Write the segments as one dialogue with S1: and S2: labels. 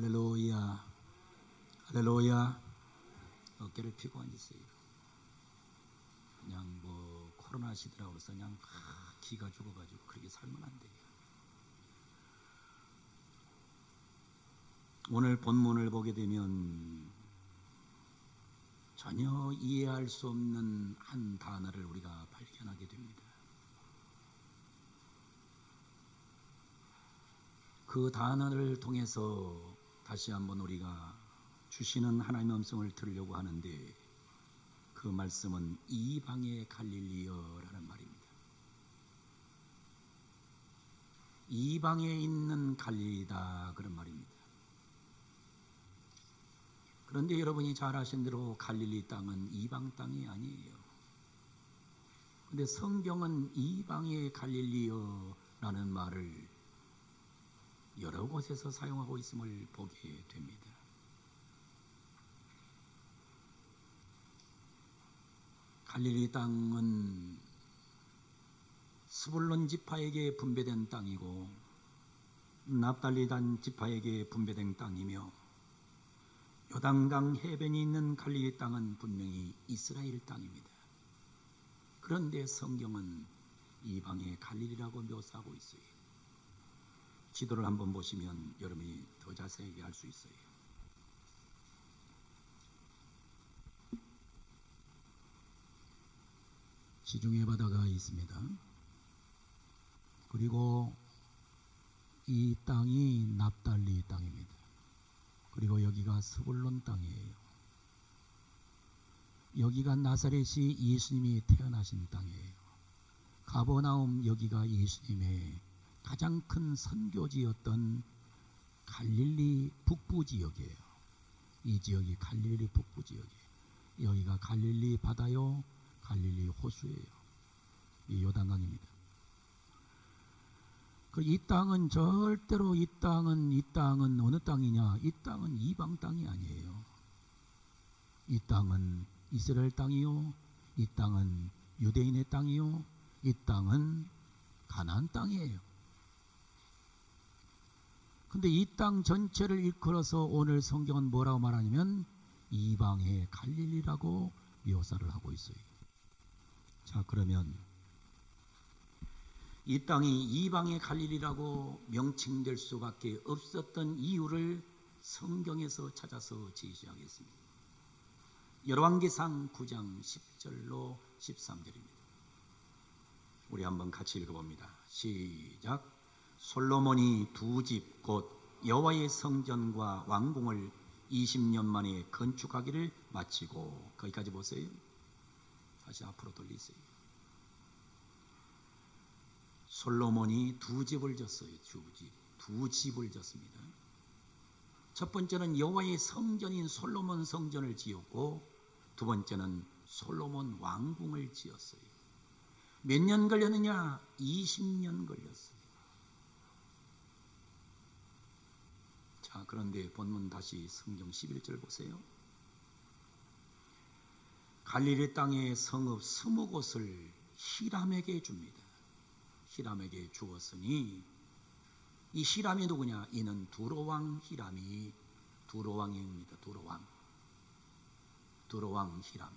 S1: 할렐루야, 할렐루야. 어깨를 펴고 앉으세요. 그냥 뭐 코로나 시대라고 해서 그냥 기가 죽어가지고 그렇게 살면 안 돼요. 오늘 본문을 보게 되면 전혀 이해할 수 없는 한 단어를 우리가 발견하게 됩니다. 그 단어를 통해서 다시 한번 우리가 주시는 하나님의 음성을 들으려고 하는데, 그 말씀은 이방의 갈릴리여라는 말입니다. 이방에 있는 갈릴리다, 그런 말입니다. 그런데 여러분이 잘 아신 대로 갈릴리 땅은 이방 땅이 아니에요. 그런데 성경은 이방의 갈릴리여라는 말을 여러 곳에서 사용하고 있음을 보게 됩니다. 갈릴리 땅은 스불론 지파에게 분배된 땅이고 납달리 단 지파에게 분배된 땅이며, 요단강 해변이 있는 갈릴리 땅은 분명히 이스라엘 땅입니다. 그런데 성경은 이방의 갈릴리라고 묘사하고 있어요. 지도를 한번 보시면 여러분이 더 자세하게 알 수 있어요. 지중해 바다가 있습니다. 그리고 이 땅이 납달리 땅입니다. 그리고 여기가 스불론 땅이에요. 여기가 나사렛이 예수님이 태어나신 땅이에요. 가버나움, 여기가 예수님의 가장 큰 선교지였던 갈릴리 북부 지역이에요. 이 지역이 갈릴리 북부 지역이에요. 여기가 갈릴리 바다요, 갈릴리 호수예요. 이 요단강입니다. 이 땅은 절대로 이 땅은 어느 땅이냐? 이 땅은 이방 땅이 아니에요. 이 땅은 이스라엘 땅이요, 이 땅은 유대인의 땅이요, 이 땅은 가나안 땅이에요. 근데 이 땅 전체를 일컬어서 오늘 성경은 뭐라고 말하냐면 이방의 갈릴리라고 묘사를 하고 있어요. 자, 그러면 이 땅이 이방의 갈릴리라고 명칭될 수밖에 없었던 이유를 성경에서 찾아서 제시하겠습니다. 열왕기상 9장 10절로 13절입니다. 우리 한번 같이 읽어봅니다. 시작. 솔로몬이 두 집 곧 여호와의 성전과 왕궁을 20년 만에 건축하기를 마치고, 거기까지 보세요. 다시 앞으로 돌리세요. 솔로몬이 두 집을 졌어요. 두 집을 졌습니다. 첫 번째는 여호와의 성전인 솔로몬 성전을 지었고, 두 번째는 솔로몬 왕궁을 지었어요. 몇 년 걸렸느냐? 20년 걸렸어요. 자, 그런데 본문 다시 성경 11절 보세요. 갈릴리 땅의 성읍 20곳을 히람에게 줍니다. 히람에게 주었으니, 이 히람이 누구냐? 이는 두로왕 히람이 두로왕입니다. 두로왕 히람.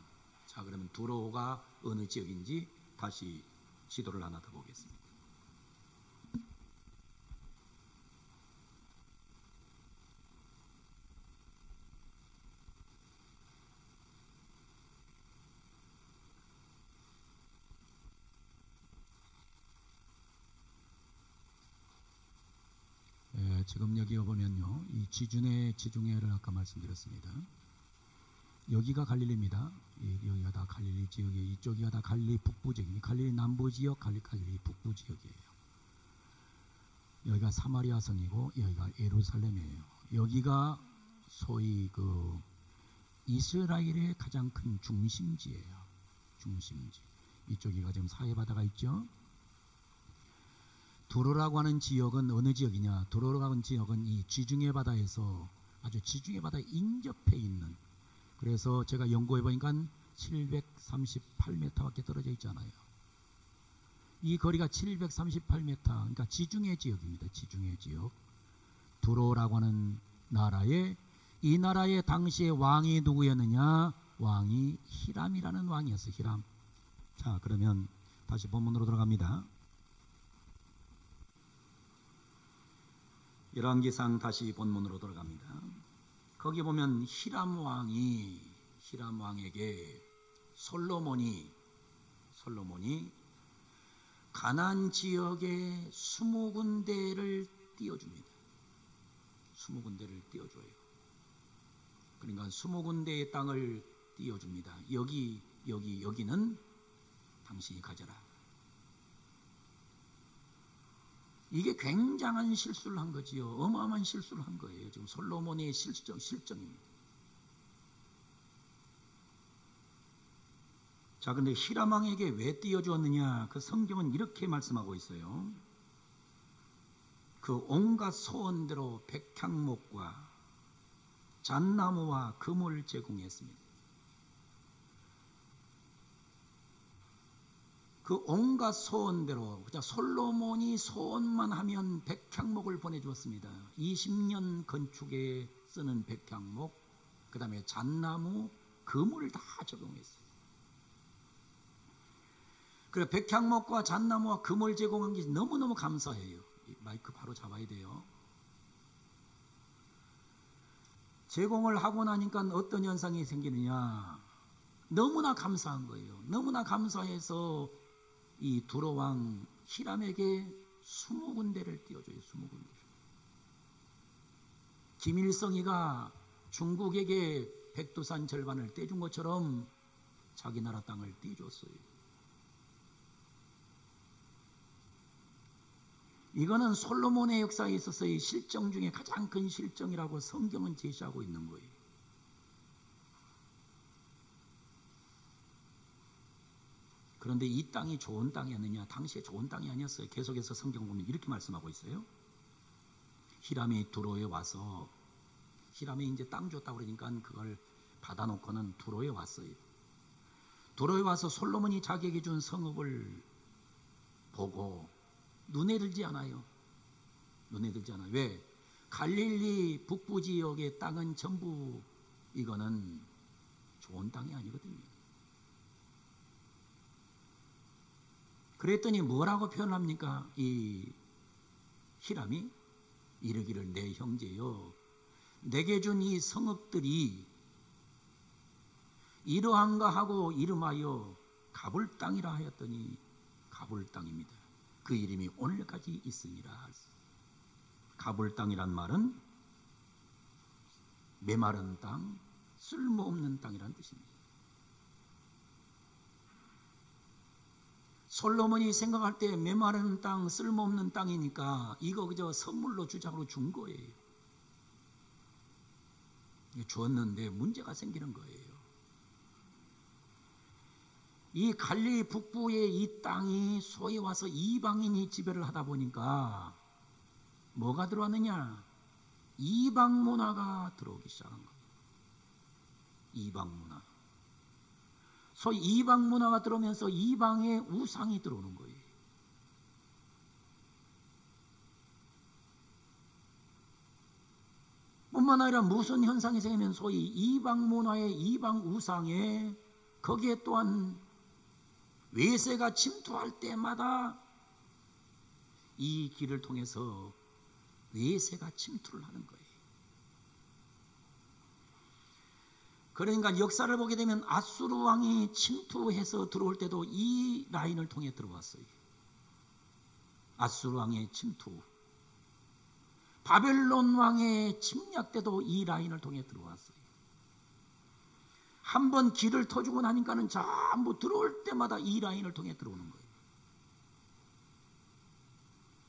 S1: 자, 그러면 두로가 어느 지역인지 다시 지도를 하나 더 보겠습니다. 지금 여기 보면요, 이 지중해를 아까 말씀드렸습니다. 여기가 갈릴리입니다. 여기가 다 갈릴리 지역이에요. 이쪽이가 다 갈릴리 북부 지역입니다. 갈릴리 남부 지역, 갈릴리 북부 지역이에요. 여기가 사마리아 성이고 여기가 예루살렘이에요. 여기가 소위 그 이스라엘의 가장 큰 중심지예요. 중심지. 이쪽이가 지금 사해바다가 있죠. 두로라고 하는 지역은 어느 지역이냐? 두로라고 하는 지역은 이 지중해 바다에서 아주 지중해 바다에 인접해 있는, 그래서 제가 연구해 보니까 738m밖에 떨어져 있잖아요. 이 거리가 738m, 그러니까 지중해 지역입니다. 지중해 지역. 두로라고 하는 나라에 이 나라의 당시의 왕이 누구였느냐? 왕이 히람이라는 왕이었어요. 히람. 자, 그러면 다시 본문으로 들어갑니다. 열왕기상 다시 본문으로 들어갑니다. 거기 보면 히람 왕에게 솔로몬이 가나안 지역에 20군데를 띄워줍니다. 20군데를 띄워줘요. 그러니까 20군데의 땅을 띄워줍니다. 여기는 당신이 가져라. 이게 굉장한 실수를 한 거지요. 어마어마한 실수를 한 거예요. 지금 솔로몬의 실정입니다. 자, 근데 히람 왕에게 왜 띄워주었느냐? 그 성경은 이렇게 말씀하고 있어요. 그 온갖 소원대로 백향목과 잣나무와 금을 제공했습니다. 그 온갖 소원대로 솔로몬이 소원만 하면 백향목을 보내주었습니다. 20년 건축에 쓰는 백향목, 그 다음에 잣나무, 금을 다 적용했어요. 그래, 백향목과 잣나무와 금을 제공한 게 너무너무 감사해요. 마이크 바로 잡아야 돼요. 제공을 하고 나니까 어떤 현상이 생기느냐? 너무나 감사한 거예요. 너무나 감사해서 이 두로왕 히람에게 20군데를 띄워줘요. 20군데를. 김일성이가 중국에게 백두산 절반을 떼준 것처럼 자기 나라 땅을 떼줬어요. 이거는 솔로몬의 역사에 있어서의 실정 중에 가장 큰 실정이라고 성경은 제시하고 있는 거예요. 그런데 이 땅이 좋은 땅이었느냐? 당시에 좋은 땅이 아니었어요. 계속해서 성경 보면 이렇게 말씀하고 있어요. 히람이 두로에 와서, 히람이 이제 땅 줬다고 그러니까 그걸 받아놓고는 두로에 왔어요. 두로에 와서 솔로몬이 자기에게 준 성읍을 보고 눈에 들지 않아요. 눈에 들지 않아요. 왜? 갈릴리 북부 지역의 땅은 전부 이거는 좋은 땅이 아니거든요. 그랬더니 뭐라고 표현합니까? 이 히람이 이르기를 내 형제여, 내게 준 이 성읍들이 이러한가 하고 이름하여 가불 땅이라 하였더니 가불 땅입니다. 그 이름이 오늘까지 있으니라. 가불 땅이란 말은 메마른 땅, 쓸모없는 땅이라는 뜻입니다. 솔로몬이 생각할 때 메마른 땅, 쓸모없는 땅이니까 이거 그저 선물로 주자고 준 거예요. 주었는데 문제가 생기는 거예요. 이 갈릴리 북부의 이 땅이 소위 와서 이방인이 지배를 하다 보니까 뭐가 들어왔느냐? 이방 문화가 들어오기 시작한 거예요. 이방 문화. 소위 이방 문화가 들어오면서 이방의 우상이 들어오는 거예요. 뿐만 아니라 무슨 현상이 생기면 소위 이방 문화의 이방 우상에 거기에 또한 외세가 침투할 때마다 이 길을 통해서 외세가 침투를 하는 거예요. 그러니까 역사를 보게 되면 아수르 왕이 침투해서 들어올 때도 이 라인을 통해 들어왔어요. 아수르 왕의 침투. 바벨론 왕의 침략 때도 이 라인을 통해 들어왔어요. 한번 길을 터주고 나니까는 전부 들어올 때마다 이 라인을 통해 들어오는 거예요.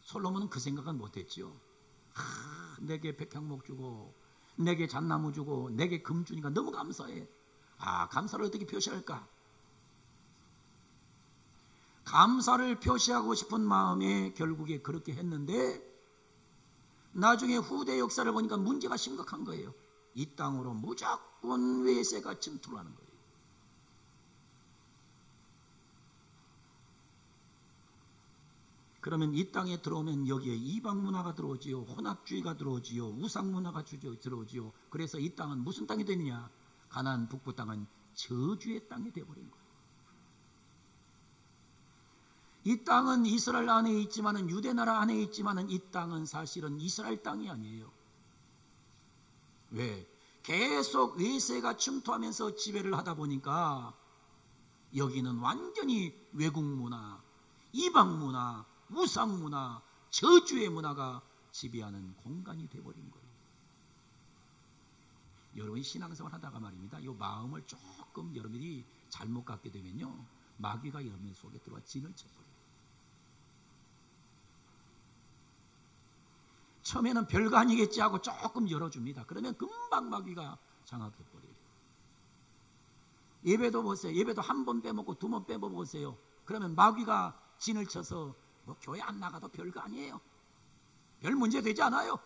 S1: 솔로몬은 그 생각은 못했죠. 내게 백향목 주고 내게 잣나무 주고 내게 금 주니까 너무 감사해. 감사를 어떻게 표시할까? 감사를 표시하고 싶은 마음에 결국에 그렇게 했는데 나중에 후대 역사를 보니까 문제가 심각한 거예요. 이 땅으로 무조건 외세가 침투를 하는 거예요. 그러면 이 땅에 들어오면 여기에 이방 문화가 들어오지요, 혼합주의가 들어오지요, 우상 문화가 들어오지요. 그래서 이 땅은 무슨 땅이 되느냐? 가나안 북부 땅은 저주의 땅이 되어버린 거예요. 이 땅은 이스라엘 안에 있지만은, 유대 나라 안에 있지만은 이 땅은 사실은 이스라엘 땅이 아니에요. 왜? 계속 외세가 침투하면서 지배를 하다 보니까 여기는 완전히 외국 문화, 이방 문화, 우상 문화, 저주의 문화가 지배하는 공간이 되어버린 거예요. 여러분이 신앙생활 하다가 말입니다, 이 마음을 조금 여러분이 잘못 갖게 되면요, 마귀가 여러분 속에 들어와 진을 쳐버려요. 처음에는 별거 아니겠지 하고 조금 열어줍니다. 그러면 금방 마귀가 장악해버려요. 예배도 보세요. 예배도 한 번 빼먹고 두 번 빼먹으세요. 그러면 마귀가 진을 쳐서 뭐 교회 안 나가도 별거 아니에요. 별 문제 되지 않아요.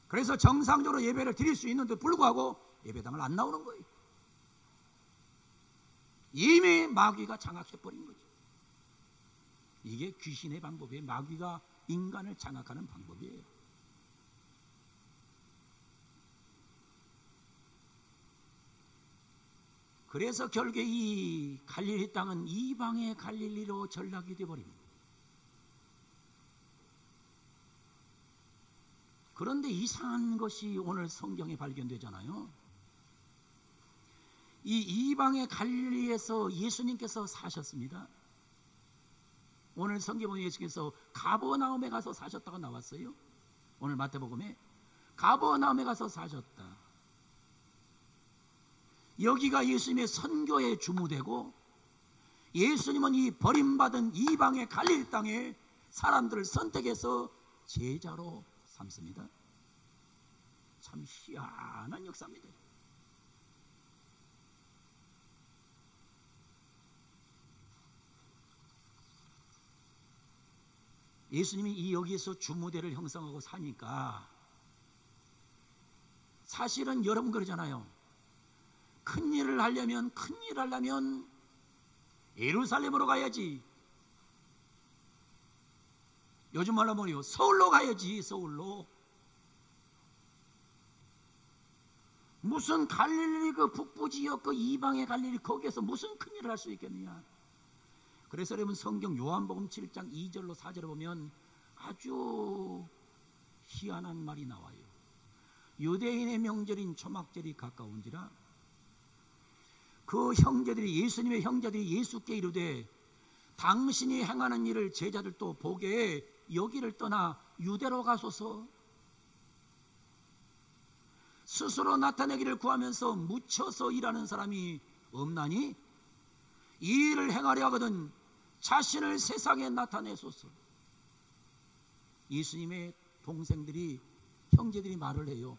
S1: 그래서 정상적으로 예배를 드릴 수 있는데 불구하고 예배당을 안 나오는 거예요. 이미 마귀가 장악해버린 거죠. 이게 귀신의 방법이에요. 마귀가 인간을 장악하는 방법이에요. 그래서 결국에 이 갈릴리 땅은 이방의 갈릴리로 전락이 되어버립니다. 그런데 이상한 것이 오늘 성경에 발견되잖아요. 이 이방의 갈릴리에서 예수님께서 사셨습니다. 오늘 성경에 보면 예수께서 가버나움에 가서 사셨다고 나왔어요. 오늘 마태복음에 가버나움에 가서 사셨다. 여기가 예수님의 선교의 주무되고, 예수님은 이 버림받은 이방의 갈릴리 땅에 사람들을 선택해서 제자로 삼습니다. 참 희한한 역사입니다. 예수님이 이 여기에서 주무대를 형성하고 사니까, 사실은 여러분 그러잖아요. 큰 일을 하려면 예루살렘으로 가야지. 요즘 말로 뭐요? 서울로 가야지. 서울로. 무슨 갈릴리 그 북부 지역 그 이방의 갈릴리 거기에서 무슨 큰 일을 할 수 있겠느냐. 그래서 여러분 성경 요한복음 7장 2절로 4절을 보면 아주 희한한 말이 나와요. 유대인의 명절인 초막절이 가까운지라 그 형제들이, 예수님의 형제들이 예수께 이르되 당신이 행하는 일을 제자들도 보게 여기를 떠나 유대로 가소서. 스스로 나타내기를 구하면서 묻혀서 일하는 사람이 없나니 이 일을 행하려 하거든 자신을 세상에 나타내소서. 예수님의 동생들이, 형제들이 말을 해요.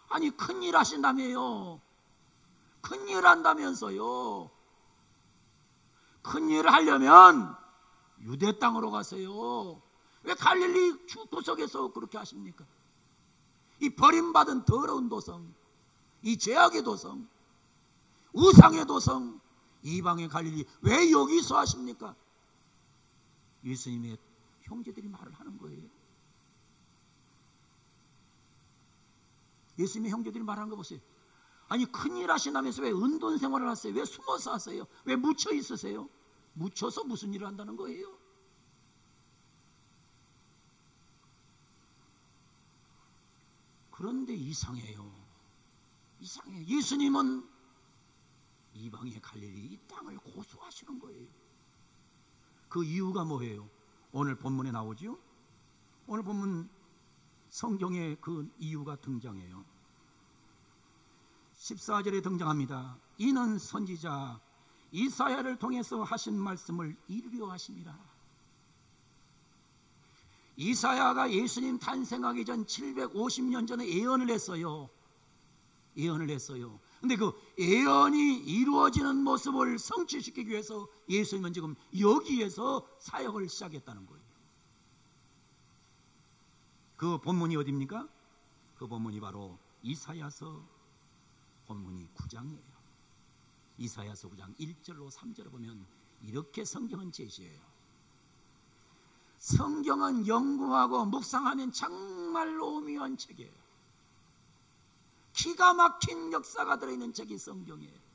S1: 아니 큰일 하신다며요. 큰일 한다면서요. 큰일을 하려면 유대 땅으로 가세요. 왜 갈릴리 구석에서 그렇게 하십니까? 이 버림받은 더러운 도성, 이 죄악의 도성, 우상의 도성, 이방의 갈릴리 왜 여기서 하십니까? 예수님의 형제들이 말을 하는 거예요. 예수님의 형제들이 말하는 거 보세요. 아니 큰일 하시나면서 왜 은돈 생활을 하세요? 왜 숨어서 하세요? 왜 묻혀 있으세요? 묻혀서 무슨 일을 한다는 거예요? 그런데 이상해요. 예수님은 이방의 갈릴리 이 땅을 고소하시는 거예요. 그 이유가 뭐예요? 오늘 본문에 나오죠? 오늘 본문 성경에 그 이유가 등장해요. 14절에 등장합니다. 이는 선지자 이사야를 통해서 하신 말씀을 이루려 하심이라. 이사야가 예수님 탄생하기 전 750년 전에 예언을 했어요. 근데 그 예언이 이루어지는 모습을 성취시키기 위해서 예수님은 지금 여기에서 사역을 시작했다는 거예요. 그 본문이 어디입니까? 그 본문이 바로 이사야서 본문이 9장이에요. 이사야서 9장 1절로 3절을 보면 이렇게 성경은 제시해요. 성경은 연구하고 묵상하면 정말로 오묘한 책이에요. 기가 막힌 역사가 들어있는 책이 성경이에요.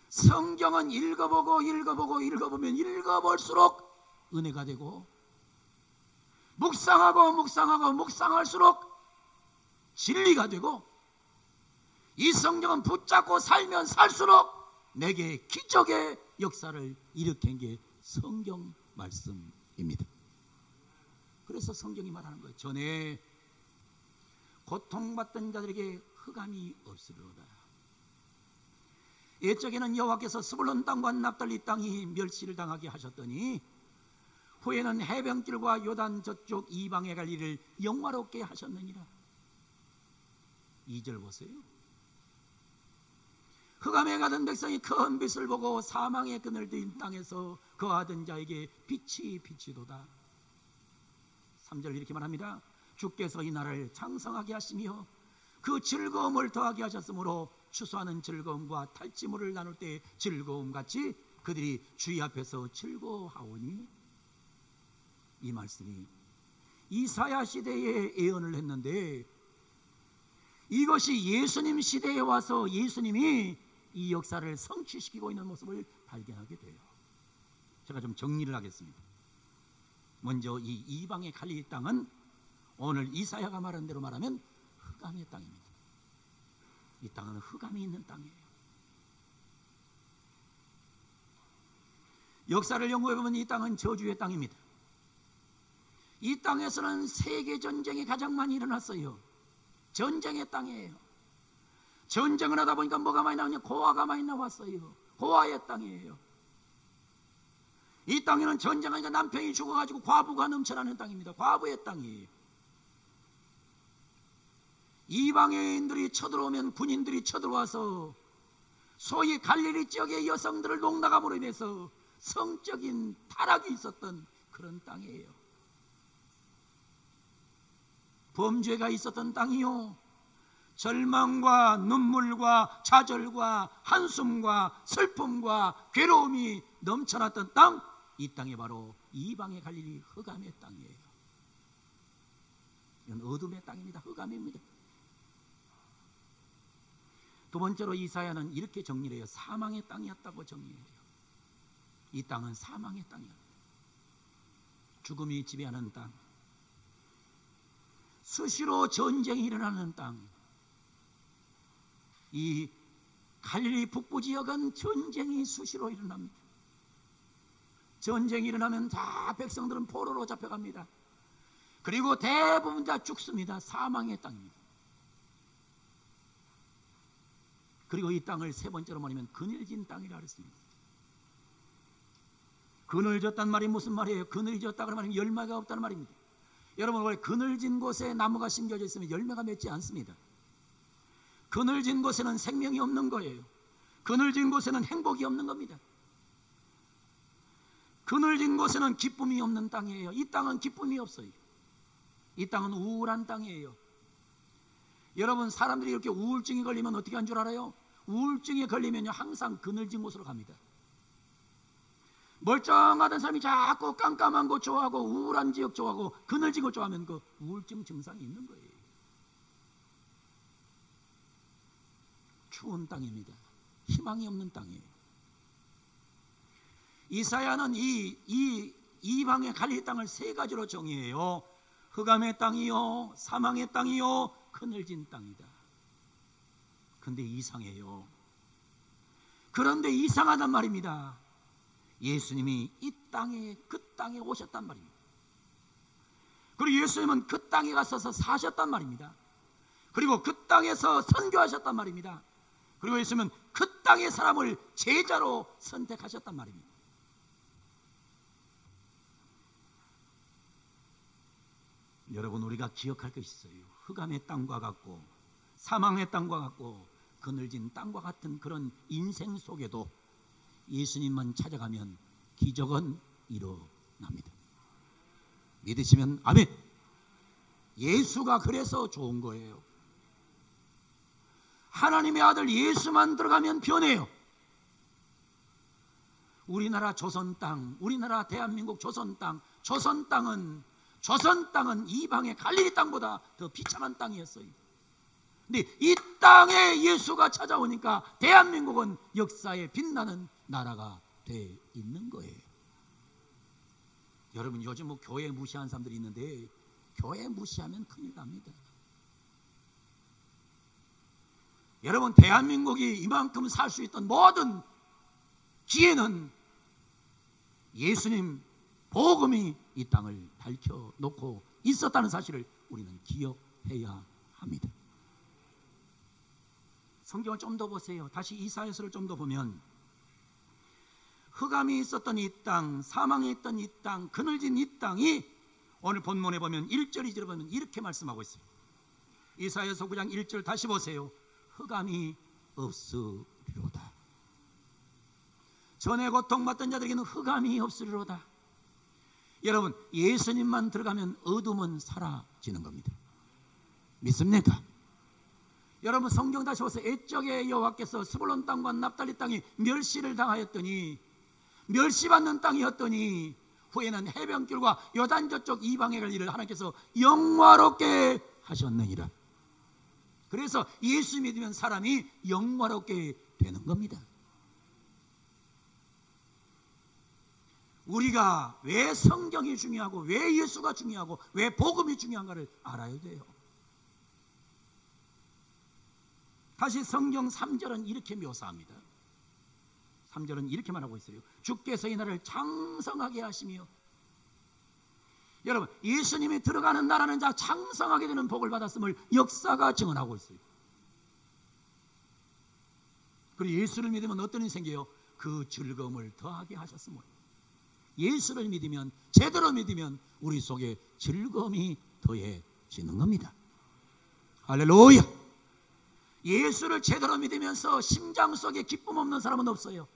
S1: 성경은 읽어보면 읽어볼수록 은혜가 되고, 묵상할수록 진리가 되고, 이 성경은 붙잡고 살면 살수록 내게 기적의 역사를 일으킨 게 성경 말씀입니다. 그래서 성경이 말하는 거예요. 전에 고통받던 자들에게 흑암이 없으리로다. 옛적에는 여호와께서 스불론 땅과 납달리 땅이 멸시를 당하게 하셨더니 후에는 해변길과 요단 저쪽 이방에 갈 일을 영화롭게 하셨느니라. 2절 보세요. 흑암에 가던 백성이 큰 빛을 보고 사망의 그늘 든 땅에서 거하던 자에게 빛이 비치도다. 3절 이렇게 말합니다. 주께서 이 나라를 창성하게 하시며 그 즐거움을 더하게 하셨으므로 추수하는 즐거움과 탈취물을 나눌 때 즐거움같이 그들이 주의 앞에서 즐거워하오니. 이 말씀이 이사야 시대에 예언을 했는데, 이것이 예수님 시대에 와서 예수님이 이 역사를 성취시키고 있는 모습을 발견하게 돼요. 제가 좀 정리를 하겠습니다. 먼저 이 이방의 갈릴리 땅은 오늘 이사야가 말한 대로 말하면 흑암의 땅입니다. 이 땅은 흑암이 있는 땅이에요. 역사를 연구해보면 이 땅은 저주의 땅입니다. 이 땅에서는 세계전쟁이 가장 많이 일어났어요. 전쟁의 땅이에요. 전쟁을 하다 보니까 뭐가 많이 나오냐? 고아가 많이 나왔어요. 고아의 땅이에요. 이 땅에는 전쟁하니까 남편이 죽어가지고 과부가 넘쳐나는 땅입니다. 과부의 땅이에요. 이방인들이 쳐들어오면 군인들이 쳐들어와서 소위 갈릴리 지역의 여성들을 농락함으로 인해서 성적인 타락이 있었던 그런 땅이에요. 범죄가 있었던 땅이요, 절망과 눈물과 좌절과 한숨과 슬픔과 괴로움이 넘쳐났던 땅, 이 땅이 바로 이방의 갈릴리 흑암의 땅이에요. 이건 어둠의 땅입니다. 흑암입니다. 두 번째로 이사야는 이렇게 정리를 해요. 사망의 땅이었다고 정리해요. 이 땅은 사망의 땅이었다. 죽음이 지배하는 땅, 수시로 전쟁이 일어나는 땅. 이 갈릴리 북부 지역은 전쟁이 수시로 일어납니다. 전쟁이 일어나면 다 백성들은 포로로 잡혀갑니다. 그리고 대부분 다 죽습니다. 사망의 땅입니다. 그리고 이 땅을 세 번째로 말하면 그늘진 땅이라 그랬습니다. 그늘졌단 말이 무슨 말이에요? 그늘졌다 그러면 열매가 없다는 말입니다. 여러분, 원래 그늘진 곳에 나무가 심겨져 있으면 열매가 맺지 않습니다. 그늘진 곳에는 생명이 없는 거예요. 그늘진 곳에는 행복이 없는 겁니다. 그늘진 곳에는 기쁨이 없는 땅이에요. 이 땅은 기쁨이 없어요. 이 땅은 우울한 땅이에요. 여러분, 사람들이 이렇게 우울증이 걸리면 어떻게 한 줄 알아요? 우울증에 걸리면요, 항상 그늘진 곳으로 갑니다. 멀쩡하던 사람이 자꾸 깜깜한 곳 좋아하고 우울한 지역 좋아하고 그늘진 곳 좋아하면 그 우울증 증상이 있는 거예요. 추운 땅입니다. 희망이 없는 땅이에요. 이사야는 이 이방의 갈릴리 땅을 세 가지로 정의해요. 흑암의 땅이요, 사망의 땅이요, 그늘진 땅이다. 근데 이상해요. 그런데 이상하단 말입니다. 예수님이 이 땅에, 그 땅에 오셨단 말입니다. 그리고 예수님은 그 땅에 가셔서 사셨단 말입니다. 그리고 그 땅에서 선교하셨단 말입니다. 그리고 예수님은 그 땅의 사람을 제자로 선택하셨단 말입니다. 여러분, 우리가 기억할 것이 있어요. 흑암의 땅과 같고 사망의 땅과 같고 그늘진 땅과 같은 그런 인생 속에도 예수님만 찾아가면 기적은 일어납니다. 믿으시면 아멘. 예수가 그래서 좋은 거예요. 하나님의 아들 예수만 들어가면 변해요. 우리나라 조선 땅, 우리나라 대한민국 조선 땅은 이방의 갈릴리 땅보다 더 비참한 땅이었어요. 근데 이 땅에 예수가 찾아오니까 대한민국은 역사에 빛나는 나라가 돼 있는 거예요. 여러분, 요즘 뭐 교회 무시하는 사람들이 있는데 교회 무시하면 큰일 납니다. 여러분, 대한민국이 이만큼 살 수 있던 모든 기회는 예수님 복음이 이 땅을 밝혀놓고 있었다는 사실을 우리는 기억해야 합니다. 성경을 좀 더 보세요. 다시 이사야서를 좀 더 보면 흑암이 있었던 이 땅, 사망이 있던 이 땅, 그늘진 이 땅이 오늘 본문에 보면 1절 2절에 보면 이렇게 말씀하고 있어요. 이사야서 9장 1절 다시 보세요. 흑암이 없으리로다. 전에 고통받던 자들에게는 흑암이 없으리로다. 여러분, 예수님만 들어가면 어둠은 사라지는 겁니다. 믿습니까? 여러분, 성경 다시 보세요. 옛적에 여호와께서 스불론 땅과 납달리 땅이 멸시를 당하였더니, 멸시받는 땅이었더니 후에는 해변길과 요단 저쪽 이방에 갈 일을 하나님께서 영화롭게 하셨느니라. 그래서 예수 믿으면 사람이 영화롭게 되는 겁니다. 우리가 왜 성경이 중요하고 왜 예수가 중요하고 왜 복음이 중요한가를 알아야 돼요. 다시 성경 3절은 이렇게 묘사합니다. 3절은 이렇게 말하고 있어요. 주께서 이 나라를 장성하게 하시며, 여러분, 예수님이 들어가는 나라는 자 장성하게 되는 복을 받았음을 역사가 증언하고 있어요. 그리고 예수를 믿으면 어떤 일이 생겨요? 그 즐거움을 더하게 하셨음을. 예수를 믿으면, 제대로 믿으면 우리 속에 즐거움이 더해지는 겁니다. 할렐루야. 예수를 제대로 믿으면서 심장 속에 기쁨 없는 사람은 없어요.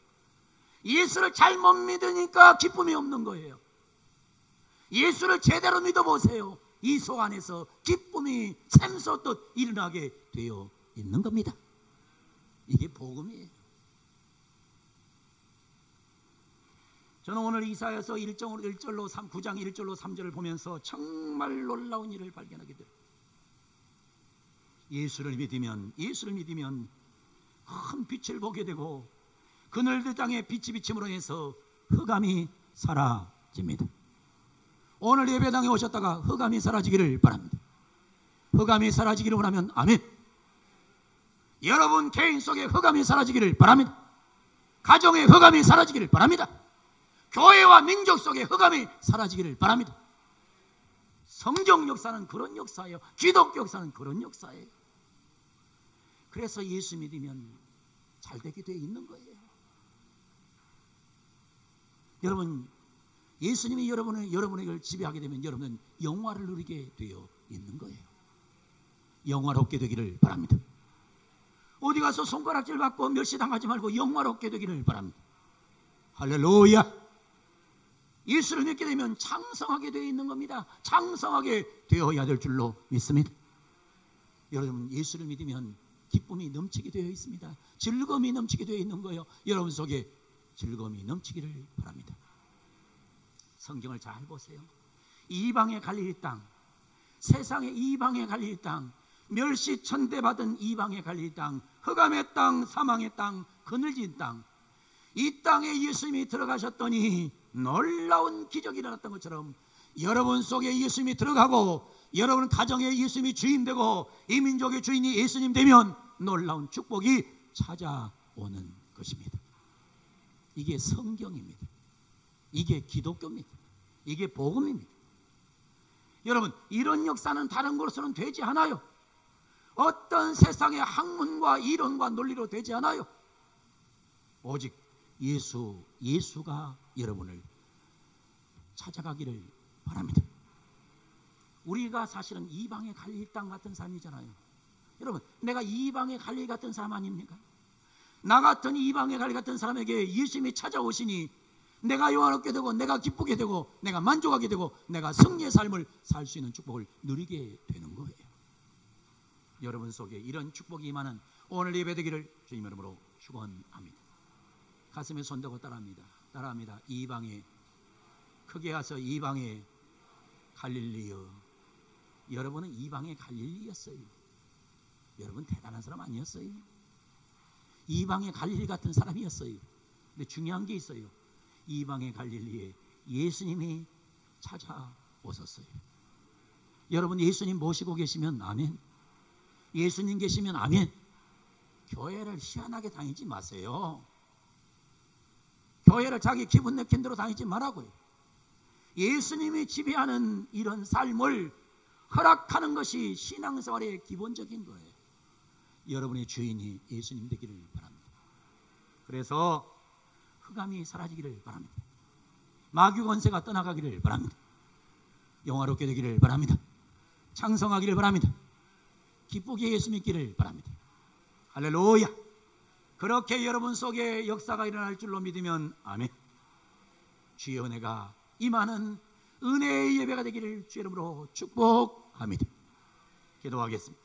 S1: 예수를 잘못 믿으니까 기쁨이 없는 거예요. 예수를 제대로 믿어보세요. 이 속 안에서 기쁨이 샘솟듯 일어나게 되어 있는 겁니다. 이게 복음이에요. 저는 오늘 이사야서 9장 1절로 3절을 보면서 정말 놀라운 일을 발견하게 돼요. 예수를 믿으면 큰 빛을 보게 되고 그늘들 땅에 빛이 비침으로 해서 흑암이 사라집니다. 오늘 예배당에 오셨다가 흑암이 사라지기를 바랍니다. 흑암이 사라지기를 원하면 아멘. 여러분 개인 속에 흑암이 사라지기를 바랍니다. 가정에 흑암이 사라지기를 바랍니다. 교회와 민족 속에 흑암이 사라지기를 바랍니다. 성경 역사는 그런 역사예요. 기독교 역사는 그런 역사예요. 그래서 예수 믿으면 잘 되게 되어 있는 거예요. 여러분, 예수님이 여러분에게 지배하게 되면 여러분은 영화를 누리게 되어 있는 거예요. 영화롭게 되기를 바랍니다. 어디 가서 손가락질 받고 멸시당하지 말고 영화롭게 되기를 바랍니다. 할렐루야. 예수를 믿게 되면 장성하게 되어 있는 겁니다. 장성하게 되어야 될 줄로 믿습니다. 여러분, 예수를 믿으면 기쁨이 넘치게 되어 있습니다. 즐거움이 넘치게 되어 있는 거예요. 여러분 속에 즐거움이 넘치기를 바랍니다. 성경을 잘 보세요. 이방의 갈릴리 땅, 세상의 이방의 갈릴리 땅, 멸시 천대받은 이방의 갈릴리 땅, 흑암의 땅, 사망의 땅, 그늘진 땅, 이 땅에 예수님이 들어가셨더니 놀라운 기적이 일어났던 것처럼 여러분 속에 예수님이 들어가고 여러분 가정에 예수님이 주인 되고 이 민족의 주인이 예수님 되면 놀라운 축복이 찾아오는 것입니다. 이게 성경입니다. 이게 기독교입니다. 이게 복음입니다. 여러분, 이런 역사는 다른 것으로는 되지 않아요. 어떤 세상의 학문과 이론과 논리로 되지 않아요. 오직 예수가 여러분을 찾아가기를 바랍니다. 우리가 사실은 이방의 갈릴리 땅 같은 삶이잖아요. 여러분, 내가 이방의 갈릴리 같은 사람 아닙니까? 나 같은 이방의 갈릴리 같은 사람에게 예수님이 찾아오시니 내가 영화롭게 되고 내가 기쁘게 되고 내가 만족하게 되고 내가 승리의 삶을 살 수 있는 축복을 누리게 되는 거예요. 여러분 속에 이런 축복이 임하는 오늘 예배 되기를 주님 이름으로 축원합니다. 가슴에 손대고 따라합니다. 따라합니다. 이방에, 크게 하서 이방에 갈릴리여. 여러분은 이방의 갈릴리였어요. 여러분 대단한 사람 아니었어요? 이방의 갈릴리 같은 사람이었어요. 근데 중요한 게 있어요. 이방의 갈릴리에 예수님이 찾아오셨어요. 여러분 예수님 모시고 계시면 아멘. 예수님 계시면 아멘. 교회를 희한하게 다니지 마세요. 교회를 자기 기분 내킨 대로 다니지 말라고요. 예수님이 지배하는 이런 삶을 허락하는 것이 신앙생활의 기본적인 거예요. 여러분의 주인이 예수님 되기를 바랍니다. 그래서 흑암이 사라지기를 바랍니다. 마귀 권세가 떠나가기를 바랍니다. 영화롭게 되기를 바랍니다. 창성하기를 바랍니다. 기쁘게 예수 믿기를 바랍니다. 할렐루야. 그렇게 여러분 속에 역사가 일어날 줄로 믿으면 아멘. 주의 은혜가 임하는 은혜의 예배가 되기를 주의 이름으로 축복합니다. 기도하겠습니다.